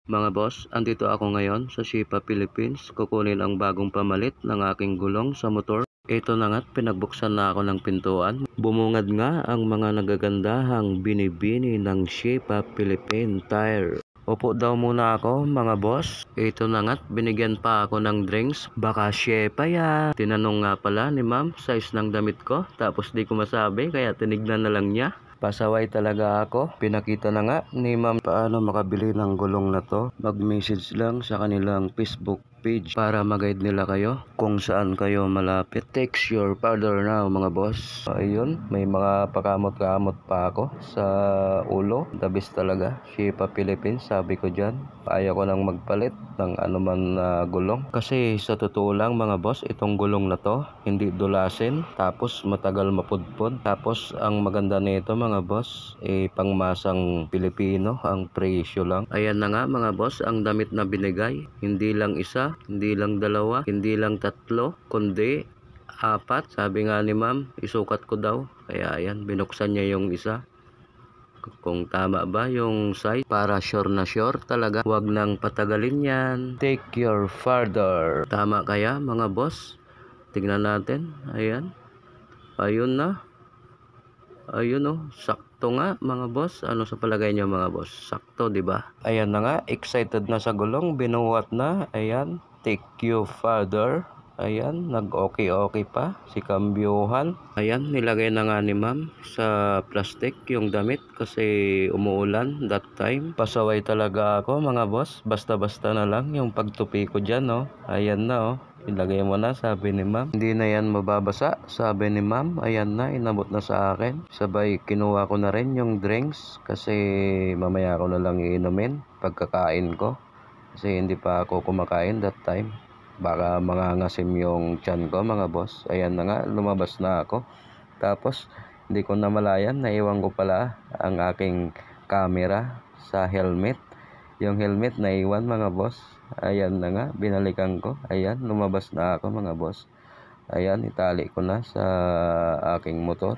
Mga boss, andito ako ngayon sa Shipa Philippines. Kukunin ang bagong pamalit ng aking gulong sa motor. Ito na nga't pinagbuksan na ako ng pintuan. Bumungad nga ang mga nagagandahang binibini ng Shipa Philippine Tire. Upo daw muna ako mga boss. Ito na nga't binigyan pa ako ng drinks. Baka Shipa yan. Tinanong nga pala ni ma'am size ng damit ko. Tapos di ko masabi kaya tinignan na lang niya. Pasaway talaga ako. Pinakita na nga ni ma'am paano makabili ng gulong na to. Mag-message lang sa kanilang Facebook page para mag-guide nila kayo kung saan kayo malapit. Text your father now mga boss. Ayun, may mga pakamot-kamot pa ako sa ulo. The best talaga. Shipa Philippines, sabi ko dyan. Ayaw ko nang magpalit ng anuman na gulong. Kasi sa totoo lang mga boss, itong gulong na to, hindi dulasin. Tapos matagal mapudpod. Tapos ang maganda nito mga boss, pangmasang Pilipino ang presyo lang. Ayan na nga mga boss, ang damit na binigay. Hindi lang isa, hindi lang dalawa, hindi lang tatlo, kundi 4. Sabi nga ni ma'am, isukat ko daw. Kaya ayan, binuksan niya yung isa. Kung tama ba yung size, para sure na sure talaga. Huwag nang patagalin yan. Take your father. Tama kaya mga boss? Tignan natin. Ayan. Ayun na. Ayun oh, sakto nga mga boss. Ano sa palagay niyo mga boss? Sakto, 'di ba? Ayan na nga, excited na sa gulong, binuwat na. Ayan, take you father. Ayan, nag-okay pa si kambyohan. Ayan, nilagay na nga ni ma'am sa plastic yung damit kasi umuulan that time. Pasaway talaga ako mga boss. Basta-basta na lang yung pagtupi ko dyan, oh. Ayan na, oh. Ilagay mo na, sabi ni ma'am. Hindi na yan mababasa, sabi ni ma'am. Ayan na, inabot na sa akin. Sabay, kinuha ko na rin yung drinks kasi mamaya ko na lang iinumin pagkakain ko. Kasi hindi pa ako kumakain that time. Baka mangangasim yung tiyan ko mga boss. Ayan na nga, lumabas na ako. Tapos, hindi ko namalayan, naiwan ko pala ang aking camera sa helmet. Yung helmet naiwan mga boss. Ayan na nga, binalikan ko. Ayan, lumabas na ako mga boss. Ayan, itali ko na sa aking motor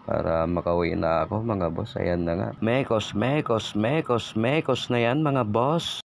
para makauwi na ako mga boss. Ayan na nga. Mekos na yan mga boss.